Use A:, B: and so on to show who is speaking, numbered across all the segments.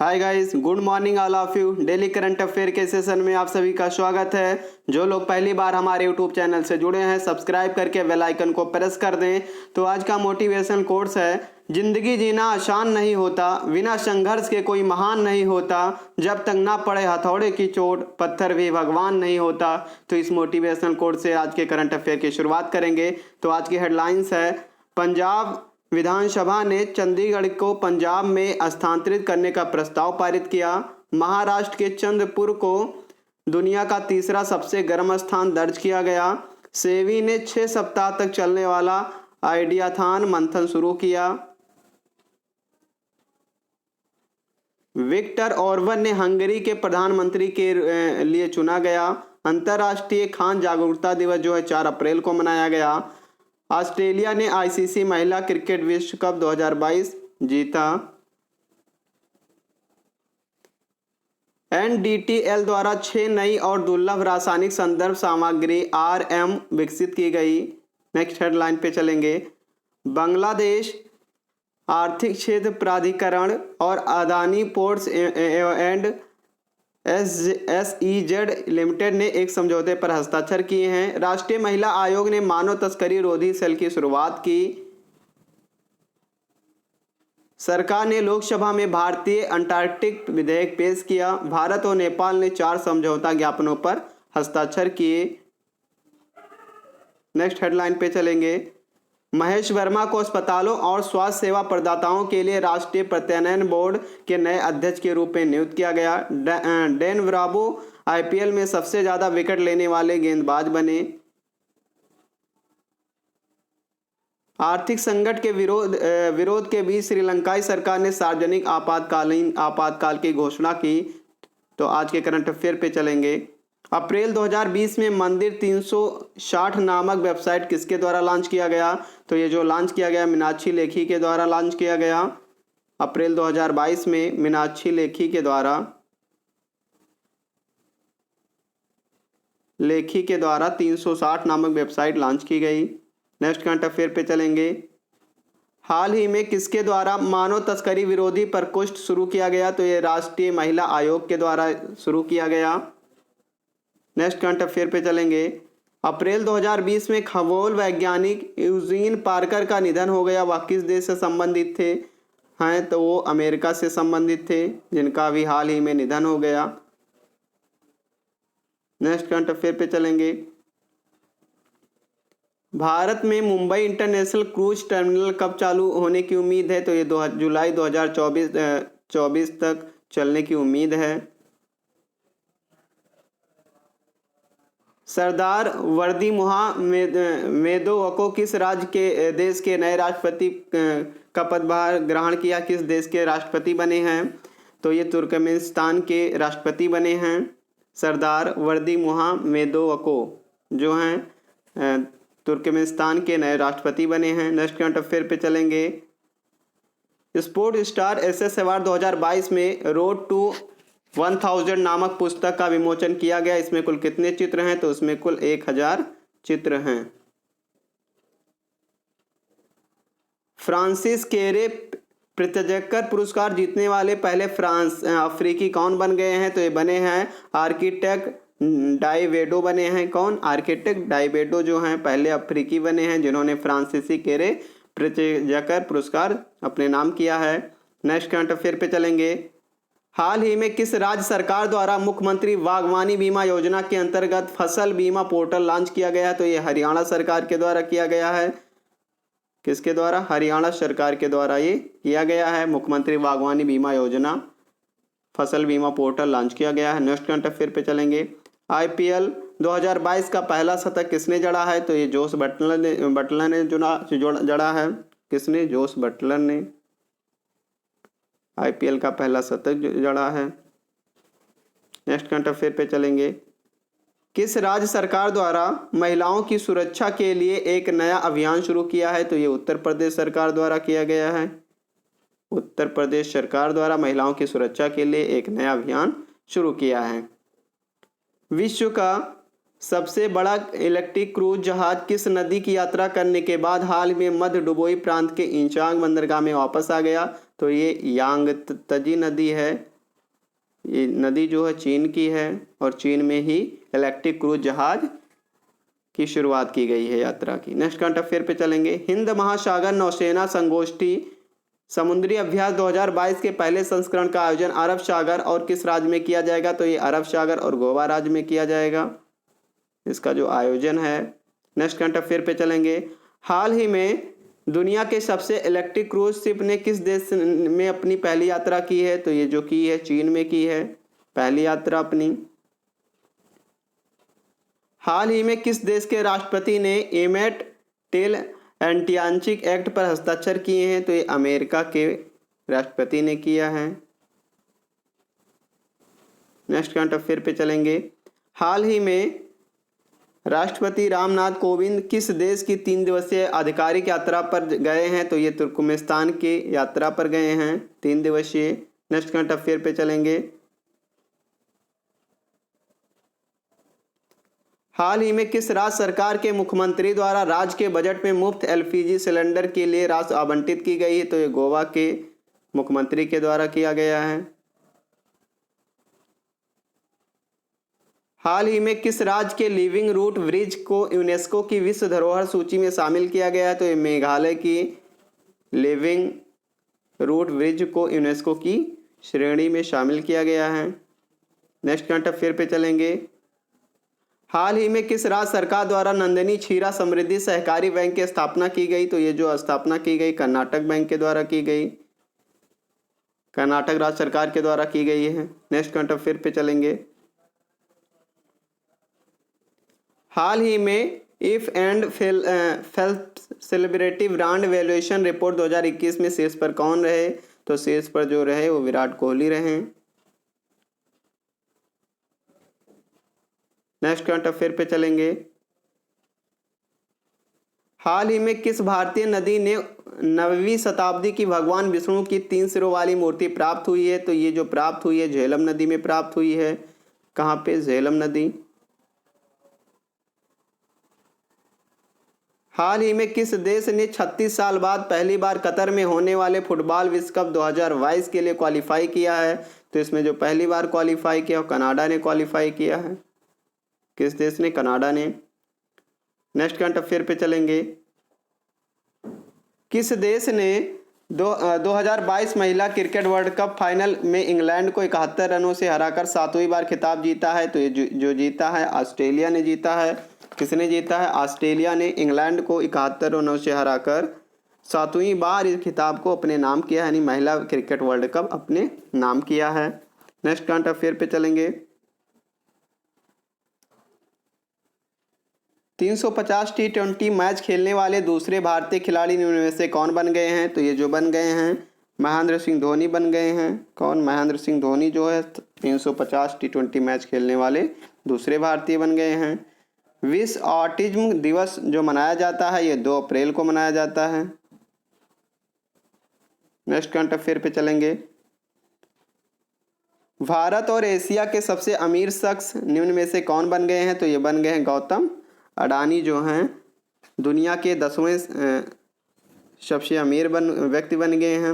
A: Hi guys, good morning all of you. Daily current affair के session में आप सभी का स्वागत है। जो लोग पहली बार हमारे यूट्यूब चैनल से जुड़े हैं, सब्सक्राइब करके बेल आइकन को प्रेस कर दें। तो आज का मोटिवेशन कोट्स है, जिंदगी जीना आसान नहीं होता, बिना संघर्ष के कोई महान नहीं होता, जब तक ना पड़े हथौड़े की चोट पत्थर भी भगवान नहीं होता। तो इस मोटिवेशनल कोट से आज के करंट अफेयर की शुरुआत करेंगे। तो आज की हेडलाइंस है, पंजाब विधानसभा ने चंडीगढ़ को पंजाब में स्थानांतरित करने का प्रस्ताव पारित किया। महाराष्ट्र के चंद्रपुर को दुनिया का तीसरा सबसे गर्म स्थान दर्ज किया गया। सेबी ने 6 सप्ताह तक चलने वाला आइडियाथॉन मंथन शुरू किया। विक्टर ऑर्बन ने हंगरी के प्रधानमंत्री के लिए चुना गया। अंतर्राष्ट्रीय खान जागरूकता दिवस जो है 4 अप्रैल को मनाया गया। ऑस्ट्रेलिया ने आईसीसी महिला क्रिकेट विश्व कप 2022 जीता। एनडीटीएल द्वारा 6 नई और दुर्लभ रासायनिक संदर्भ सामग्री आरएम विकसित की गई। नेक्स्ट हेडलाइन पे चलेंगे। बांग्लादेश आर्थिक क्षेत्र प्राधिकरण और Adani ports and SEZ limited ने एक समझौते पर हस्ताक्षर किए हैं। राष्ट्रीय महिला आयोग ने मानव तस्करी रोधी सेल की शुरुआत की। सरकार ने लोकसभा में भारतीय अंटार्कटिक विधेयक पेश किया। भारत और नेपाल ने 4 समझौता ज्ञापनों पर हस्ताक्षर किए। नेक्स्ट हेडलाइन पे चलेंगे। महेश वर्मा को अस्पतालों और स्वास्थ्य सेवा प्रदाताओं के लिए राष्ट्रीय प्रत्यानयन बोर्ड के नए अध्यक्ष के रूप में नियुक्त किया गया। डैन ब्रावो आईपीएल में सबसे ज्यादा विकेट लेने वाले गेंदबाज बने। आर्थिक संकट के विरोध के बीच श्रीलंकाई सरकार ने सार्वजनिक आपातकाल की घोषणा की। तो आज के करंट अफेयर पे चलेंगे। अप्रैल 2020 में मंदिर 360 नामक वेबसाइट किसके द्वारा लॉन्च किया गया? तो ये जो लॉन्च किया गया मीनाक्षी लेखी के द्वारा लॉन्च किया गया। अप्रैल 2022 में मीनाक्षी लेखी के द्वारा 360 नामक वेबसाइट लॉन्च की गई। नेक्स्ट करंट अफेयर पे चलेंगे। हाल ही में किसके द्वारा मानव तस्करी विरोधी प्रकोष्ठ शुरू किया गया? तो ये राष्ट्रीय महिला आयोग के द्वारा शुरू किया गया। नेक्स्ट करंट अफेयर पे चलेंगे। अप्रैल 2020 में खगोल वैज्ञानिक यूजीन पार्कर का निधन हो गया। वह किस देश से संबंधित थे? हैं तो वो अमेरिका से संबंधित थे, जिनका अभी हाल ही में निधन हो गया। नेक्स्ट करंट अफेयर पे चलेंगे। भारत में मुंबई इंटरनेशनल क्रूज टर्मिनल कब चालू होने की उम्मीद है? तो ये जुलाई 2024 तक चलने की उम्मीद है। सरदार वर्दी मुहा मेदोवको किस राज्य के देश के नए राष्ट्रपति का पदभार ग्रहण किया? किस देश के राष्ट्रपति बने हैं? तो ये तुर्कमेनिस्तान के राष्ट्रपति बने हैं। सरदार वर्दी मुहा मेदोवको जो हैं तुर्कमेनिस्तान के नए राष्ट्रपति बने हैं। नेक्स्ट करंट अफेयर पे चलेंगे। स्पोर्ट स्टार SS अवार्ड 2022 में रोड टू 1000 नामक पुस्तक का विमोचन किया गया। इसमें कुल कितने चित्र हैं? तो इसमें कुल 1000 चित्र हैं। फ्रांसिस केरे प्रित्जकर पुरस्कार जीतने वाले पहले अफ्रीकी कौन बन गए हैं? तो ये बने हैं आर्किटेक्ट डाइवेडो बने हैं। कौन? आर्किटेक्ट डाइवेडो जो हैं पहले अफ्रीकी बने हैं जिन्होंने फ्रांसीसी केरे प्रित्जकर पुरस्कार अपने नाम किया है। नेक्स्ट करंट अफेयर पे चलेंगे। हाल ही में किस राज्य सरकार द्वारा मुख्यमंत्री बागवानी बीमा योजना के अंतर्गत फसल बीमा पोर्टल लॉन्च किया गया है? तो ये हरियाणा सरकार के द्वारा किया गया है। किसके द्वारा? हरियाणा सरकार के द्वारा ये किया गया है। मुख्यमंत्री बागवानी बीमा योजना फसल बीमा पोर्टल लॉन्च किया गया है। नेक्स्ट करंट अफेयर पे चलेंगे। आईपीएल 2022 का पहला शतक किसने जड़ा है? तो ये जोस बटलर ने जड़ा है। किसने? जोस बटलर ने आईपीएल का पहला शतक जड़ा है। नेक्स्ट करंट अफेयर पे चलेंगे। किस राज्य सरकार द्वारा महिलाओं की सुरक्षा के लिए एक नया अभियान शुरू किया है? तो ये उत्तर प्रदेश सरकार द्वारा किया गया है। उत्तर प्रदेश सरकार द्वारा महिलाओं की सुरक्षा के लिए एक नया अभियान शुरू किया है। विश्व का सबसे बड़ा इलेक्ट्रिक क्रूज जहाज किस नदी की यात्रा करने के बाद हाल में मध्य डुबोई प्रांत के इंचांग बंदरगाह में वापस आ गया? तो ये यांगत्जी नदी है। ये नदी जो है चीन की है और चीन में ही इलेक्ट्रिक क्रूज जहाज की शुरुआत की गई है यात्रा की। नेक्स्ट करंट अफेयर पे चलेंगे। हिंद महासागर नौसेना संगोष्ठी समुद्री अभ्यास 2022 के पहले संस्करण का आयोजन अरब सागर और किस राज्य में किया जाएगा? तो ये अरब सागर और गोवा राज्य में किया जाएगा इसका जो आयोजन है। नेक्स्ट करंट अफेयर पे चलेंगे। हाल ही में दुनिया के सबसे इलेक्ट्रिक क्रूज शिप ने किस देश में अपनी पहली यात्रा की है? तो ये जो की है चीन में की है पहली यात्रा अपनी। हाल ही में किस देश के राष्ट्रपति ने एमेट टेल एंटियाचिक एक्ट पर हस्ताक्षर किए हैं? तो ये अमेरिका के राष्ट्रपति ने किया है। नेक्स्ट करंट अफेयर पे चलेंगे। हाल ही में राष्ट्रपति रामनाथ कोविंद किस देश की 3 दिवसीय आधिकारिक यात्रा पर गए हैं? तो ये तुर्कमेनिस्तान की यात्रा पर गए हैं 3 दिवसीय। नेक्स्ट करंट अफेयर पे चलेंगे। हाल ही में किस राज्य सरकार के मुख्यमंत्री द्वारा राज्य के बजट में मुफ्त एलपीजी सिलेंडर के लिए राशि आवंटित की गई है? तो ये गोवा के मुख्यमंत्री के द्वारा किया गया है। हाल ही में किस राज्य के लिविंग रूट ब्रिज को यूनेस्को की विश्व धरोहर सूची में शामिल किया गया है? तो ये मेघालय की लिविंग रूट ब्रिज को यूनेस्को की श्रेणी में शामिल किया गया है। नेक्स्ट करंट अफेयर पे चलेंगे। हाल ही में किस राज्य सरकार द्वारा नंदिनी क्षीरा समृद्धि सहकारी बैंक की स्थापना की गई? तो ये जो स्थापना की गई कर्नाटक बैंक के द्वारा की गई, कर्नाटक राज्य सरकार के द्वारा की गई है। नेक्स्ट करंट अफेयर पे चलेंगे। हाल ही में if and celebrity brand valuation report 2021 में शीर्ष पर कौन रहे? तो शीर्ष पर जो रहे वो विराट कोहली रहे। नेक्स्ट करंट अफेयर पे चलेंगे। हाल ही में किस भारतीय नदी ने 9वीं शताब्दी की भगवान विष्णु की 3 सिरों वाली मूर्ति प्राप्त हुई है? तो ये जो प्राप्त हुई है झेलम नदी में प्राप्त हुई है। कहाँ पे? झेलम नदी। हाल ही में किस देश ने 36 साल बाद पहली बार कतर में होने वाले फुटबॉल विश्व कप 2022 के लिए क्वालिफाई किया है? तो इसमें जो पहली बार क्वालिफाई किया कनाडा ने क्वालिफाई किया है। किस देश ने? कनाडा ने। नेक्स्ट करंट अफेयर पे चलेंगे। किस देश ने 2022 महिला क्रिकेट वर्ल्ड कप फाइनल में इंग्लैंड को 71 रनों से हराकर 7वीं बार खिताब जीता है? तो ये जो जीता है ऑस्ट्रेलिया ने जीता है। किसने जीता है? ऑस्ट्रेलिया ने इंग्लैंड को 71 रनों से हराकर 7वीं बार इस खिताब को अपने नाम किया है, यानी महिला क्रिकेट वर्ल्ड कप अपने नाम किया है। नेक्स्ट करंट अफेयर पे चलेंगे। 350 T20 मैच खेलने वाले दूसरे भारतीय खिलाड़ी निम्न में से कौन बन गए हैं? तो ये जो बन गए हैं महेंद्र सिंह धोनी बन गए हैं। कौन? महेंद्र सिंह धोनी जो है 350 T20 मैच खेलने वाले दूसरे भारतीय बन गए हैं। विश्व ऑटिज्म दिवस जो मनाया जाता है ये 2 अप्रैल को मनाया जाता है। नेक्स्ट करंट अफेयर पे चलेंगे। भारत और एशिया के सबसे अमीर शख्स निम्न में से कौन बन गए हैं? तो ये बन गए हैं गौतम अडानी जो हैं दुनिया के 10वें सबसे अमीर व्यक्ति बन गए हैं,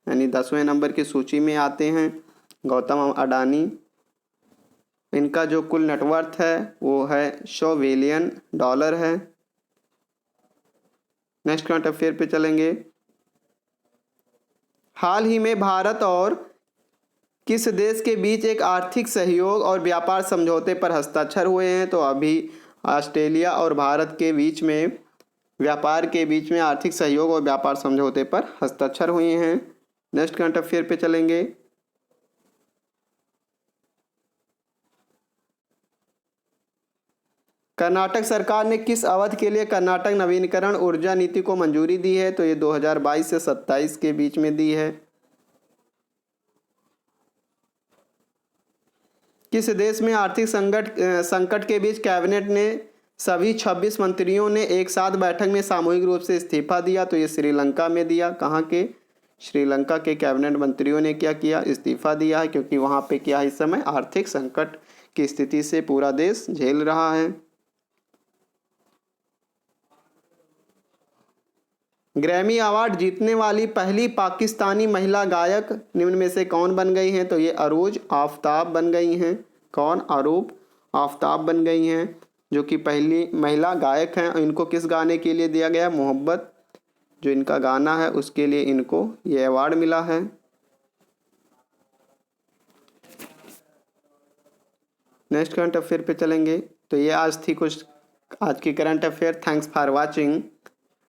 A: यानी 10वें नंबर की सूची में आते हैं गौतम अडानी। इनका जो कुल नेटवर्थ है वो है $100 बिलियन है। नेक्स्ट करंट अफेयर पे चलेंगे। हाल ही में भारत और किस देश के बीच एक आर्थिक सहयोग और व्यापार समझौते पर हस्ताक्षर हुए हैं? तो अभी ऑस्ट्रेलिया और भारत के बीच में व्यापार के बीच में आर्थिक सहयोग और व्यापार समझौते पर हस्ताक्षर हुए हैं। नेक्स्ट करंट अफेयर पे चलेंगे। कर्नाटक सरकार ने किस अवधि के लिए कर्नाटक नवीनीकरण ऊर्जा नीति को मंजूरी दी है? तो ये 2022 से 27 के बीच में दी है। किस देश में आर्थिक संकट के बीच कैबिनेट ने सभी 26 मंत्रियों ने एक साथ बैठक में सामूहिक रूप से इस्तीफा दिया? तो ये श्रीलंका में दिया। कहाँ के? श्रीलंका के कैबिनेट मंत्रियों ने क्या किया? इस्तीफा दिया है, क्योंकि वहाँ पे क्या इस समय आर्थिक संकट की स्थिति से पूरा देश झेल रहा है। ग्रैमी अवार्ड जीतने वाली पहली पाकिस्तानी महिला गायक निम्न में से कौन बन गई हैं? तो ये अरोज आफ्ताब बन गई हैं। कौन? अरूप आफ्ताब बन गई हैं, जो कि पहली महिला गायक हैं। इनको किस गाने के लिए दिया गया? मोहब्बत, जो इनका गाना है उसके लिए इनको ये अवार्ड मिला है। नेक्स्ट करंट अफेयर पे चलेंगे। तो ये आज थी कुछ आज की current affair. Thanks for watching.